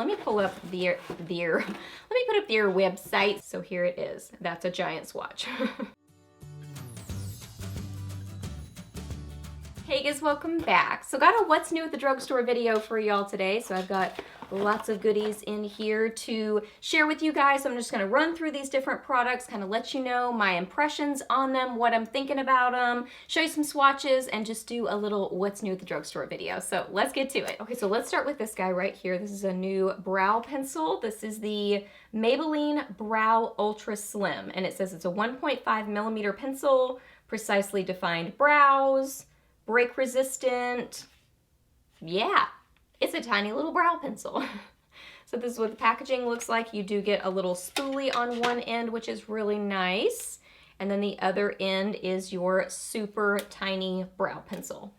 let me pull up let me put up their website. So here it is. That's a giant swatch. Hey guys, welcome back. So got a what's new at the drugstore video for y'all today. So I've got lots of goodies in here to share with you guys. I'm just gonna run through these different products, kind of let you know my impressions on them, what I'm thinking about them, show you some swatches, and just do a little what's new at the drugstore video. So let's get to it. Okay, so let's start with this guy right here. This is a new brow pencil. This is the Maybelline Brow Ultra Slim, and it says it's a 1.5 millimeter pencil, precisely defined brows, break resistant. Yeah, it's a tiny little brow pencil. So this is what the packaging looks like. You do get a little spoolie on one end, which is really nice. And then the other end is your super tiny brow pencil.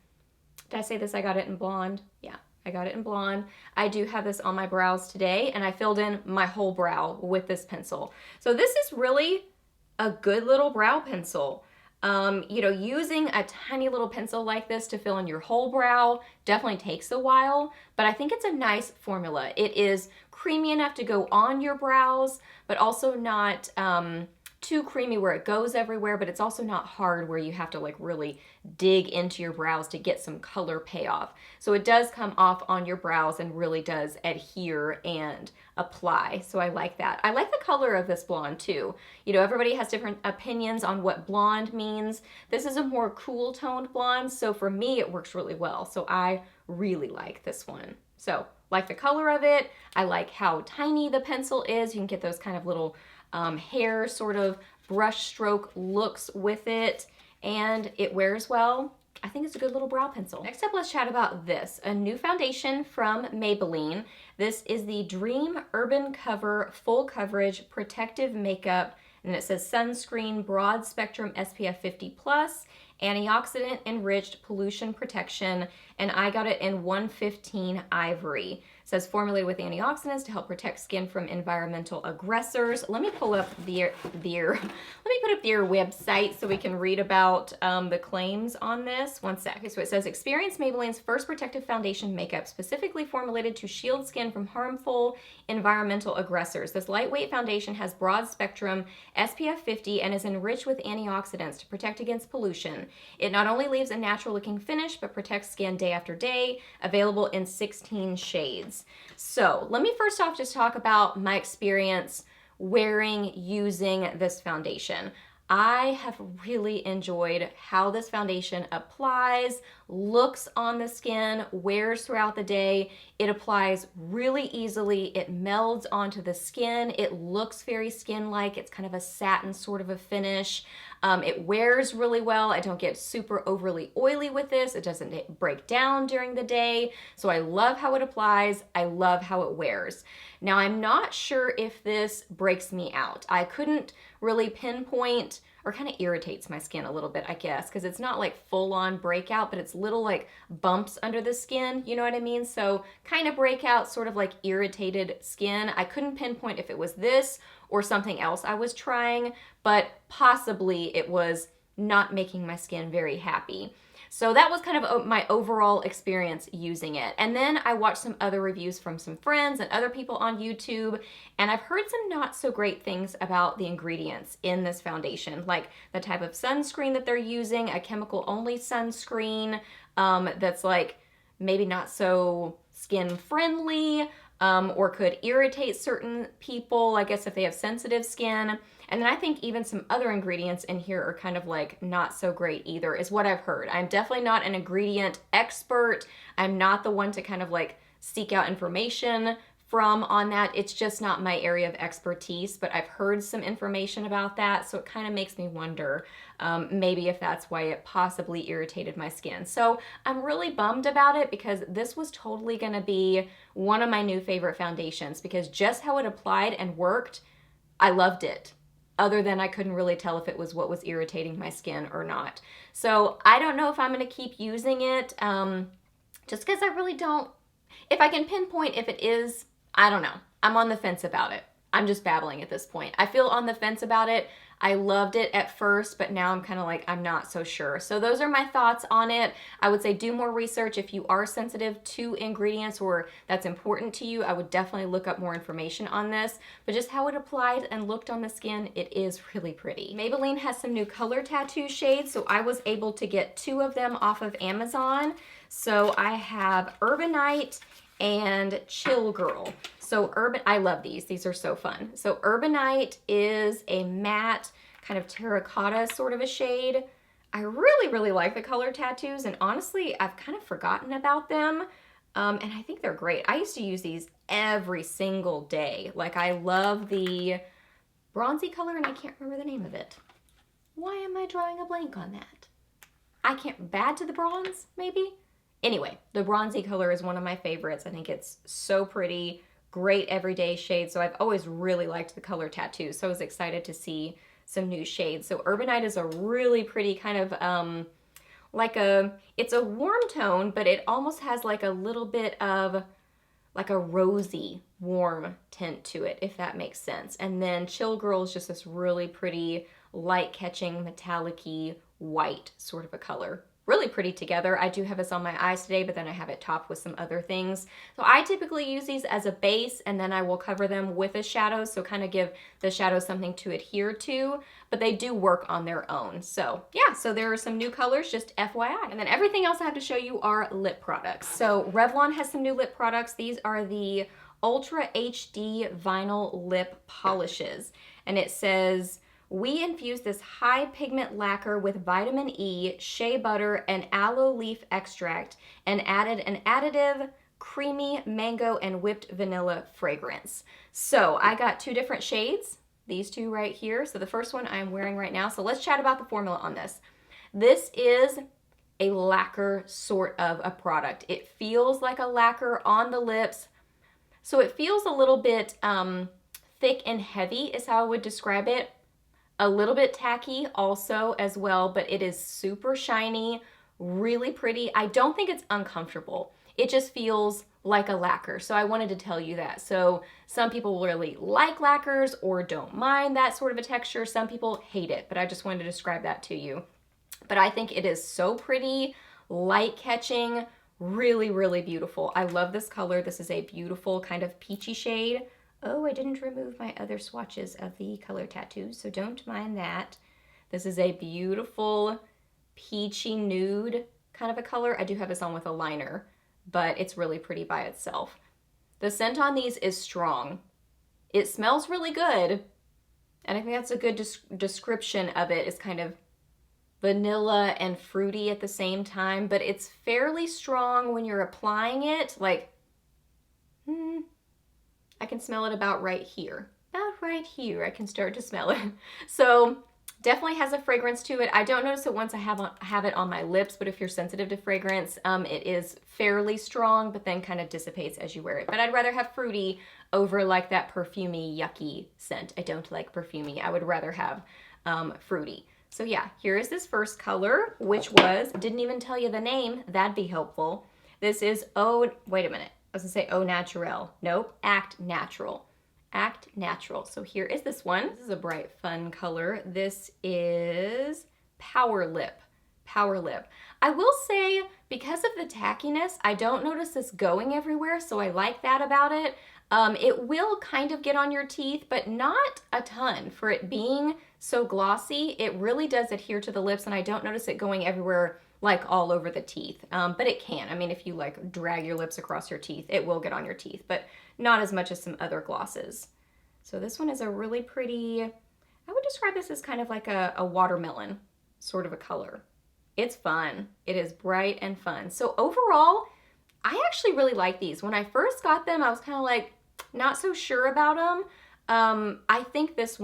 Did I say this? I got it in blonde. Yeah, I got it in blonde. I do have this on my brows today, and I filled in my whole brow with this pencil. So this is really a good little brow pencil. You know, using a tiny little pencil like this to fill in your whole brow definitely takes a while, but I think it's a nice formula. It is creamy enough to go on your brows, but also not too creamy where it goes everywhere, but it's also not hard where you have to like really dig into your brows to get some color payoff. So it does come off on your brows and really does adhere and apply. So I like that. I like the color of this blonde too. You know, everybody has different opinions on what blonde means. This is a more cool toned blonde, so for me it works really well. So I really like this one. So like the color of it. I like how tiny the pencil is. You can get those kind of little hair sort of brush stroke looks with it, and it wears well. I think it's a good little brow pencil. Next up, let's chat about this, a new foundation from Maybelline. This is the Dream Urban Cover Full Coverage Protective Makeup, and it says sunscreen, broad spectrum SPF 50+, antioxidant enriched pollution protection, and I got it in 115 Ivory. It says formulated with antioxidants to help protect skin from environmental aggressors. Let me pull up their website so we can read about the claims on this. One sec. Okay, so it says experience Maybelline's first protective foundation makeup specifically formulated to shield skin from harmful environmental aggressors. This lightweight foundation has broad spectrum SPF 50 and is enriched with antioxidants to protect against pollution. It not only leaves a natural looking finish, but protects skin day after day, available in 16 shades. So let me first off just talk about my experience using this foundation. I have really enjoyed how this foundation applies, looks on the skin, wears throughout the day. It applies really easily. It melds onto the skin. It looks very skin-like. It's kind of a satin sort of a finish. It wears really well. I don't get super overly oily with this. It doesn't break down during the day. So I love how it applies. I love how it wears. Now, I'm not sure if this breaks me out. I couldn't really pinpoint, or kind of irritates my skin a little bit, I guess, because it's not like full-on breakout, but it's little like bumps under the skin, you know what I mean? So kind of breakout, sort of like irritated skin. I couldn't pinpoint if it was this or something else I was trying, but possibly it was not making my skin very happy. So that was kind of my overall experience using it. And then I watched some other reviews from some friends and other people on YouTube, and I've heard some not so great things about the ingredients in this foundation, like the type of sunscreen that they're using, a chemical only sunscreen that's like maybe not so skin friendly, or could irritate certain people, I guess if they have sensitive skin. And then I think even some other ingredients in here are kind of like not so great either, is what I've heard. I'm definitely not an ingredient expert. I'm not the one to kind of like seek out information from on that. It's just not my area of expertise, but I've heard some information about that, so it kind of makes me wonder maybe if that's why it possibly irritated my skin. So I'm really bummed about it, because this was totally gonna be one of my new favorite foundations, because just how it applied and worked, I loved it. Other than I couldn't really tell if it was what was irritating my skin or not. So I don't know if I'm gonna keep using it, just because I really don't, if I can pinpoint if it is, I don't know. I'm on the fence about it. I'm just babbling at this point. I feel on the fence about it. I loved it at first, but now I'm kind of like, I'm not so sure. So those are my thoughts on it. I would say do more research if you are sensitive to ingredients or that's important to you. I would definitely look up more information on this, but just how it applied and looked on the skin, it is really pretty. Maybelline has some new color tattoo shades, so I was able to get 2 of them off of Amazon. So I have Urbanite and Chill Girl. So I love these. These are so fun. So Urbanite is a matte kind of terracotta sort of a shade. I really, really like the color tattoos, and honestly, I've kind of forgotten about them. And I think they're great. I used to use these every single day. Like, I love the bronzy color, and I can't remember the name of it. Why am I drawing a blank on that? Bad to the bronze, maybe? Anyway, the bronzy color is one of my favorites. I think it's so pretty. Great everyday shade. So I've always really liked the color tattoos. So I was excited to see some new shades. So Urbanite is a really pretty kind of it's a warm tone, but it almost has like a little bit of like a rosy warm tint to it, if that makes sense. And then Chill Girl is just this really pretty light catching metallic-y white sort of a color. Really pretty together. I do have this on my eyes today, but then I have it topped with some other things. So I typically use these as a base, and then I will cover them with a shadow, so kind of give the shadow something to adhere to, but they do work on their own. So yeah, so there are some new colors, just FYI. And then everything else I have to show you are lip products. So Revlon has some new lip products. These are the Ultra HD Vinyl Lip Polishes, and it says, we infused this high pigment lacquer with vitamin E, shea butter, and aloe leaf extract, and added an additive, creamy mango and whipped vanilla fragrance. So I got 2 different shades, these 2 right here. So the first one I'm wearing right now. So let's chat about the formula on this. This is a lacquer sort of a product. It feels like a lacquer on the lips. So it feels a little bit thick and heavy is how I would describe it. A little bit tacky also as well, but it is super shiny, really pretty. I don't think it's uncomfortable. It just feels like a lacquer. So I wanted to tell you that. So some people really like lacquers or don't mind that sort of a texture. Some people hate it, but I just wanted to describe that to you. But I think it is so pretty, light catching, really, really beautiful. I love this color. This is a beautiful kind of peachy shade. Oh, I didn't remove my other swatches of the color tattoos, so don't mind that. This is a beautiful peachy nude kind of a color. I do have this on with a liner, but it's really pretty by itself. The scent on these is strong. It smells really good, and I think that's a good description of it. It's kind of vanilla and fruity at the same time, but it's fairly strong when you're applying it. Like, I can smell it about right here. About right here, I can start to smell it. So definitely has a fragrance to it. I don't notice it once I have it on my lips, but if you're sensitive to fragrance, it is fairly strong, but then kind of dissipates as you wear it. But I'd rather have fruity over like that perfumey, yucky scent. I don't like perfumey. I would rather have fruity. So yeah, here is this first color, which didn't even tell you the name. That'd be helpful. This is, wait a minute. I was gonna say Au Naturel. Nope, Act Natural. Act Natural. So here is this one. This is a bright, fun color. This is Power Lip. Power Lip. I will say, because of the tackiness, I don't notice this going everywhere, so I like that about it. It will kind of get on your teeth, but not a ton. For it being so glossy, it really does adhere to the lips, and I don't notice it going everywhere like all over the teeth, but it can. I mean, if you like drag your lips across your teeth, it will get on your teeth, but not as much as some other glosses. So this one is a really pretty, I would describe this as kind of like a watermelon sort of a color. It's fun. It is bright and fun. So overall, I actually really like these. When I first got them, I was kind of like not so sure about them. I think this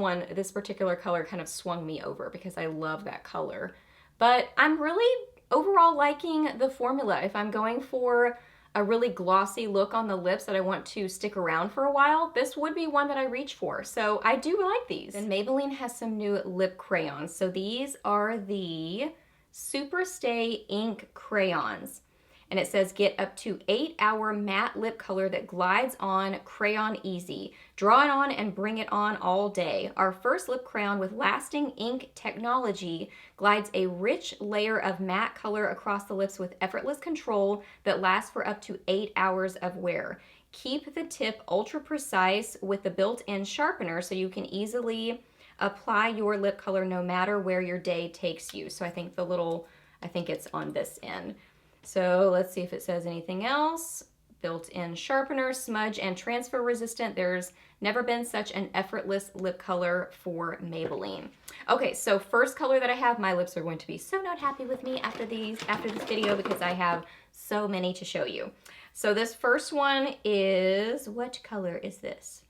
particular color kind of swung me over because I love that color. But I'm really overall liking the formula. If I'm going for a really glossy look on the lips that I want to stick around for a while, this would be one that I reach for. So I do like these. And Maybelline has some new lip crayons. So these are the Super Stay Ink Crayons. and it says get up to 8-hour matte lip color that glides on crayon easy. Draw it on and bring it on all day. Our first lip crayon with lasting ink technology glides a rich layer of matte color across the lips with effortless control that lasts for up to 8 hours of wear. Keep the tip ultra precise with the built-in sharpener so you can easily apply your lip color no matter where your day takes you. So I think it's on this end. So let's see if it says anything else. Built-in sharpener, smudge, and transfer resistant. There's never been such an effortless lip color for Maybelline. Okay, so first color that I have, my lips are going to be so not happy with me after this video because I have so many to show you. So this first one is, what color is this?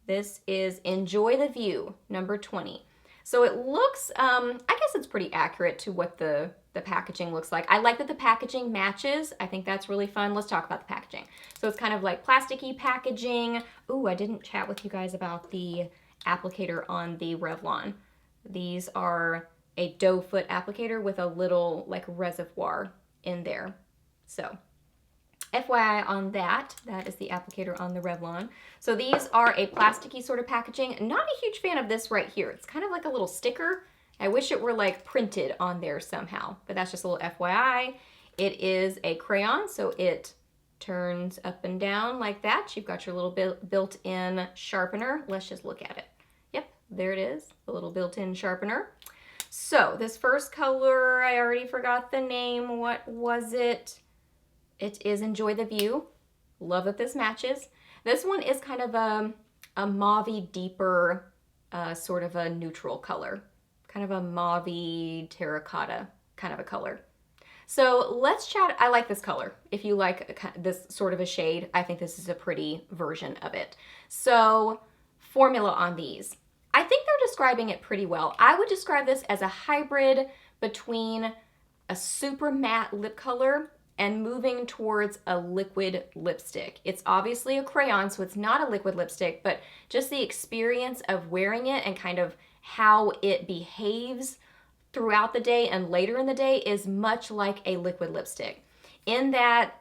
This is Enjoy the View, number 20. So it looks, I guess it's pretty accurate to what the packaging looks like. I like that the packaging matches. I think that's really fun. Let's talk about the packaging. So it's kind of like plasticky packaging. Ooh, I didn't chat with you guys about the applicator on the Revlon. These are a doe foot applicator with a little like reservoir in there. So FYI on that is the applicator on the Revlon. So these are a plasticky sort of packaging. Not a huge fan of this right here. It's kind of like a little sticker. I wish it were like printed on there somehow, but that's just a little FYI. It is a crayon, so it turns up and down like that. You've got your little built-in sharpener. Let's just look at it. Yep, there it is, the little built-in sharpener. So this first color, I already forgot the name. What was it? It is Enjoy the View. Love that this matches. This one is kind of a mauve-y, deeper, sort of a neutral color. Kind of a mauve-y, terracotta kind of a color. So let's chat. I like this color. If you like this sort of a shade, I think this is a pretty version of it. So formula on these. I think they're describing it pretty well. I would describe this as a hybrid between a super matte lip color and moving towards a liquid lipstick. It's obviously a crayon, so it's not a liquid lipstick, but just the experience of wearing it and kind of how it behaves throughout the day and later in the day is much like a liquid lipstick. In that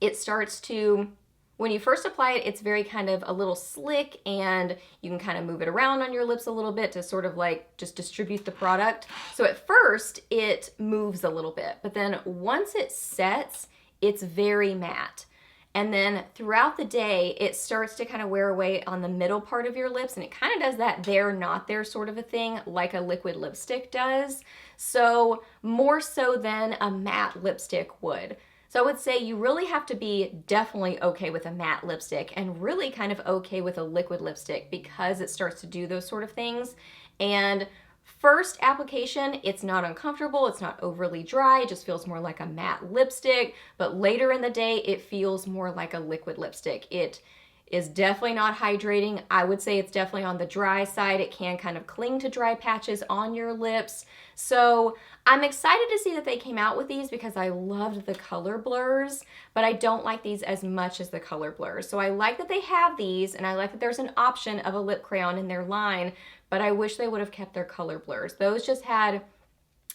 it starts to, when you first apply it, it's very kind of a little slick and you can kind of move it around on your lips a little bit to sort of like just distribute the product. So at first it moves a little bit, but then once it sets, it's very matte. And then throughout the day, it starts to kind of wear away on the middle part of your lips, and it kind of does that there, not there sort of a thing like a liquid lipstick does. So more so than a matte lipstick would. So I would say you really have to be definitely okay with a matte lipstick and really kind of okay with a liquid lipstick because it starts to do those sort of things. And first application, it's not uncomfortable, it's not overly dry, it just feels more like a matte lipstick, but later in the day, it feels more like a liquid lipstick. It is definitely not hydrating. I would say it's definitely on the dry side. It can kind of cling to dry patches on your lips. So I'm excited to see that they came out with these because I loved the color blurs, but I don't like these as much as the color blurs. So I like that they have these, and I like that there's an option of a lip crayon in their line, but I wish they would have kept their color blurs. Those just had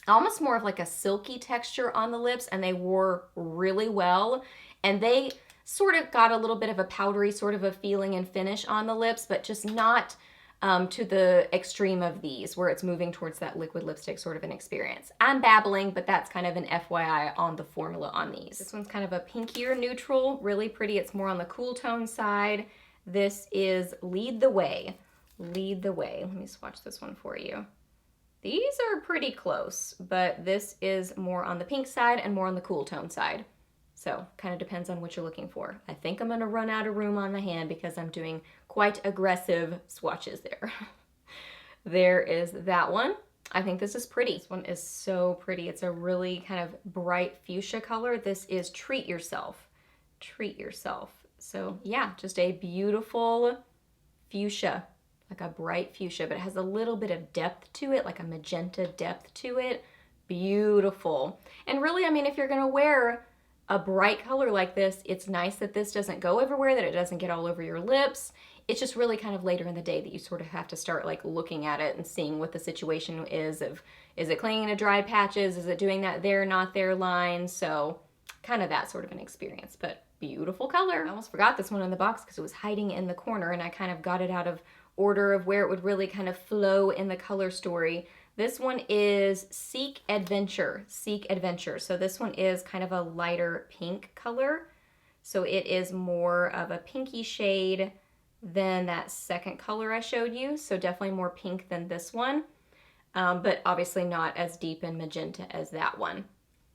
almost more of like a silky texture on the lips, and they wore really well. And they sort of got a little bit of a powdery sort of a feeling and finish on the lips, but just not to the extreme of these, where it's moving towards that liquid lipstick sort of an experience. I'm babbling, but that's kind of an FYI on the formula on these. This one's kind of a pinkier neutral, really pretty. It's more on the cool tone side. This is Lead the Way. Lead the Way. Let me swatch this one for you. These are pretty close, but this is more on the pink side and more on the cool tone side. So kind of depends on what you're looking for. I think I'm gonna run out of room on my hand because I'm doing quite aggressive swatches there. There is that one. I think this is pretty. This one is so pretty. It's a really kind of bright fuchsia color. This is Treat Yourself. Treat Yourself. So yeah, just a beautiful fuchsia, like a bright fuchsia, but it has a little bit of depth to it, like a magenta depth to it. Beautiful. And really, I mean, if you're gonna wear a bright color like this, it's nice that this doesn't go everywhere, that it doesn't get all over your lips. It's just really kind of later in the day that you sort of have to start like looking at it and seeing what the situation is of, is it clinging to dry patches? Is it doing that there, not there line? So kind of that sort of an experience, but beautiful color. I almost forgot this one in the box because it was hiding in the corner, and I kind of got it out of order of where it would really kind of flow in the color story. This one is Seek Adventure. Seek Adventure. So this one is kind of a lighter pink color. So it is more of a pinky shade than that second color I showed you. So definitely more pink than this one, but obviously not as deep in magenta as that one.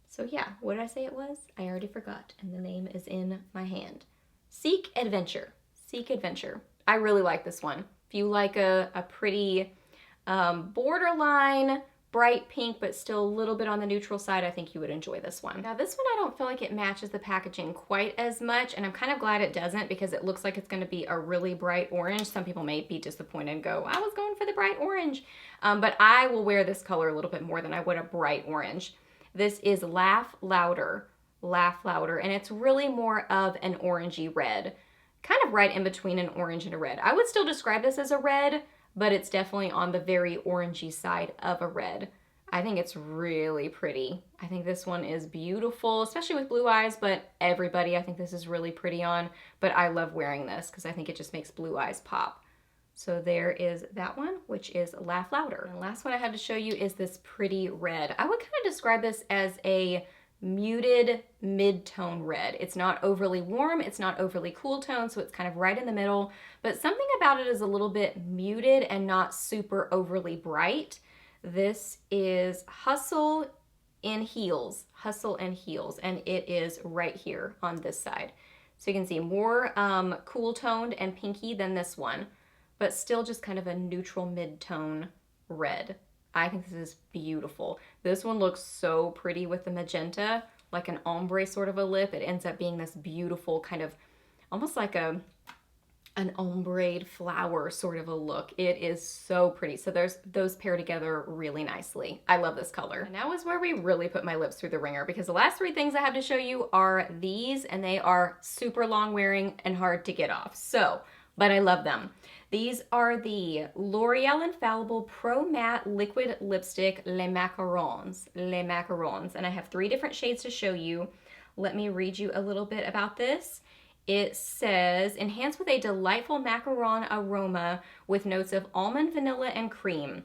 So yeah, what did I say it was? I already forgot, and the name is in my hand. Seek Adventure. Seek Adventure. I really like this one. If you like a pretty borderline bright pink, but still a little bit on the neutral side, I think you would enjoy this one. Now this one, I don't feel like it matches the packaging quite as much, and I'm kind of glad it doesn't because it looks like it's going to be a really bright orange. Some people may be disappointed and go, I was going for the bright orange. But I will wear this color a little bit more than I would a bright orange. This is Laugh Louder. Laugh Louder, and it's really more of an orangey red. Kind of right in between an orange and a red. I would still describe this as a red, but it's definitely on the very orangey side of a red. I think it's really pretty. I think this one is beautiful, especially with blue eyes, but everybody, I think this is really pretty on. But I love wearing this because I think it just makes blue eyes pop. So there is that one, which is Laugh Louder. And the last one I have to show you is this pretty red. I would kind of describe this as a muted mid-tone red. It's not overly warm, it's not overly cool tone, so it's kind of right in the middle, but something about it is a little bit muted and not super overly bright. This is Hustle in Heels. Hustle in Heels, and it is right here on this side. So you can see more cool toned and pinky than this one, but still just kind of a neutral mid-tone red. I think this is beautiful. This one looks so pretty with the magenta, like an ombre sort of a lip. It ends up being this beautiful kind of, almost like an ombre flower sort of a look. It is so pretty. So those pair together really nicely. I love this color. And now is where we really put my lips through the ringer, because the last three things I have to show you are these, and they are super long wearing and hard to get off. So, but I love them. These are the L'Oreal Infallible Pro Matte Liquid Lipstick Les Macarons. Les Macarons. And I have 3 different shades to show you. Let me read you a little bit about this. It says, enhance with a delightful macaron aroma with notes of almond, vanilla, and cream.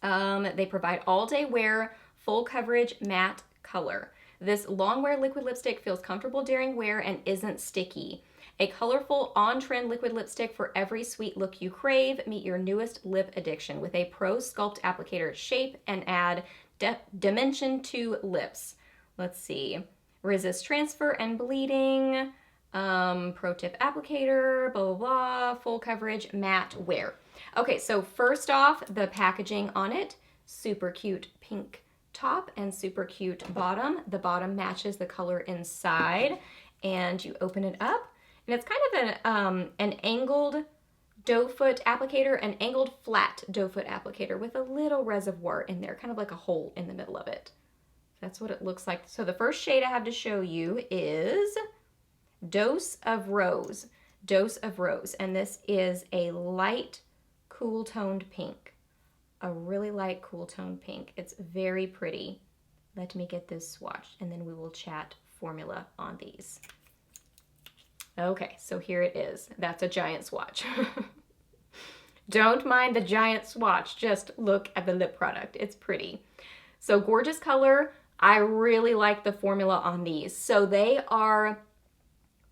They provide all-day wear, full coverage, matte color. This long wear liquid lipstick feels comfortable during wear and isn't sticky. A colorful, on-trend liquid lipstick for every sweet look you crave. Meet your newest lip addiction with a Pro Sculpt applicator. Shape and add dimension to lips. Let's see. Resist transfer and bleeding. Pro tip applicator, blah, blah, blah. Full coverage, matte wear. Okay, so first off, the packaging on it. Super cute pink top and super cute bottom. The bottom matches the color inside. And you open it up. And it's kind of an angled doe foot applicator, an angled flat doe foot applicator with a little reservoir in there, kind of like a hole in the middle of it. That's what it looks like. So the first shade I have to show you is Dose of Rose. Dose of Rose. And this is a light, cool toned pink. A really light, cool toned pink. It's very pretty. Let me get this swatched, and then we will chat formula on these. Okay, so here it is. That's a giant swatch. Don't mind the giant swatch, just look at the lip product. It's pretty. So gorgeous color. I really like the formula on these. So they are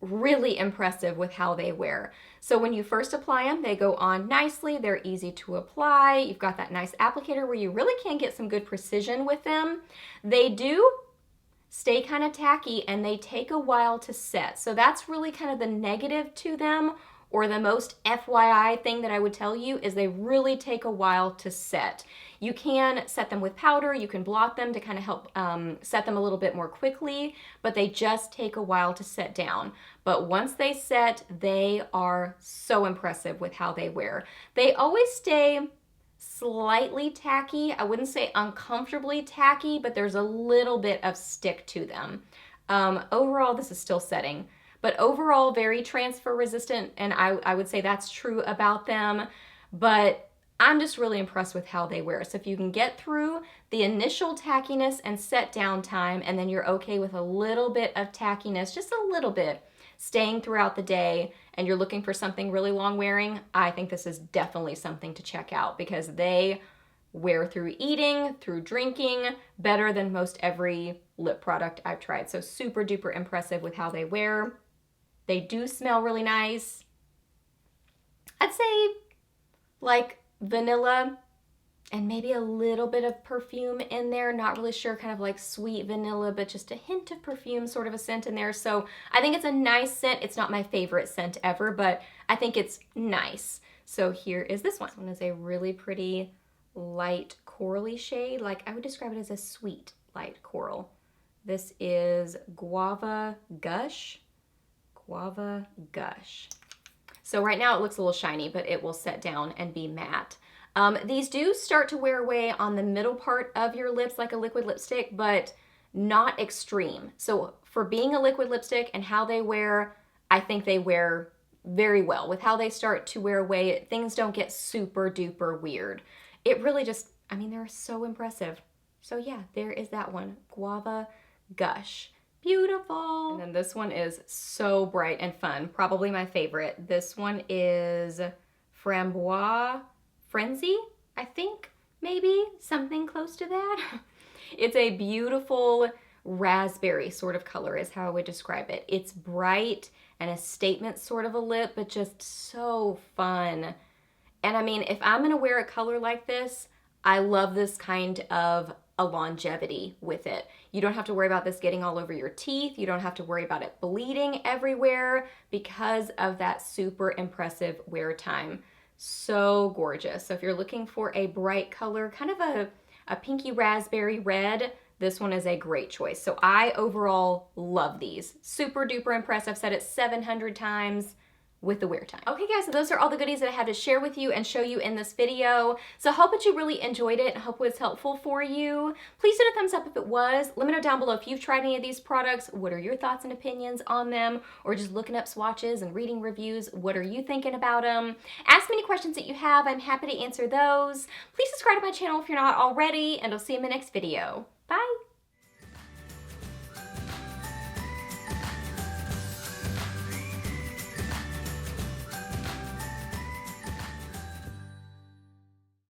really impressive with how they wear. So when you first apply them, they go on nicely. They're easy to apply. You've got that nice applicator where you really can get some good precision with them. They do stay kind of tacky and they take a while to set. So that's really kind of the negative to them, or the most FYI thing that I would tell you is they really take a while to set. You can set them with powder, you can blot them to kind of help set them a little bit more quickly, but they just take a while to set down. But once they set, they are so impressive with how they wear. They always stay slightly tacky. I wouldn't say uncomfortably tacky, but there's a little bit of stick to them. Overall, this is still setting, but overall very transfer resistant, and I would say that's true about them. But I'm just really impressed with how they wear. So if you can get through the initial tackiness and set down time, and then you're okay with a little bit of tackiness, just a little bit, staying throughout the day, and you're looking for something really long wearing, I think this is definitely something to check out because they wear through eating, through drinking, better than most every lip product I've tried. So super duper impressive with how they wear. They do smell really nice. I'd say like vanilla and maybe a little bit of perfume in there. Not really sure, kind of like sweet vanilla, but just a hint of perfume, sort of a scent in there. So I think it's a nice scent. It's not my favorite scent ever, but I think it's nice. So here is this one. This one is a really pretty light corally shade. Like I would describe it as a sweet light coral. This is Guava Gush. Guava Gush. So right now it looks a little shiny, but it will set down and be matte. These do start to wear away on the middle part of your lips like a liquid lipstick, but not extreme. So for being a liquid lipstick and how they wear, I think they wear very well. With how they start to wear away, things don't get super duper weird. It really just, I mean, they're so impressive. So yeah, there is that one, Guava Gush. Beautiful. And then this one is so bright and fun, probably my favorite. This one is Framboise Frenzy, I think, maybe something close to that. It's a beautiful raspberry sort of color is how I would describe it. It's bright and a statement sort of a lip, but just so fun. And I mean, if I'm gonna wear a color like this, I love this kind of a longevity with it. You don't have to worry about this getting all over your teeth. You don't have to worry about it bleeding everywhere because of that super impressive wear time. So gorgeous. So if you're looking for a bright color, kind of a pinky raspberry red, this one is a great choice. So I overall love these. Super duper impressed. I've said it 700 times with the wear time. Okay guys, so those are all the goodies that I had to share with you and show you in this video. So I hope that you really enjoyed it and hope it was helpful for you. Please hit a thumbs up if it was. Let me know down below if you've tried any of these products. What are your thoughts and opinions on them? Or just looking up swatches and reading reviews. What are you thinking about them? Ask me any questions that you have. I'm happy to answer those. Please subscribe to my channel if you're not already, and I'll see you in the next video. Bye.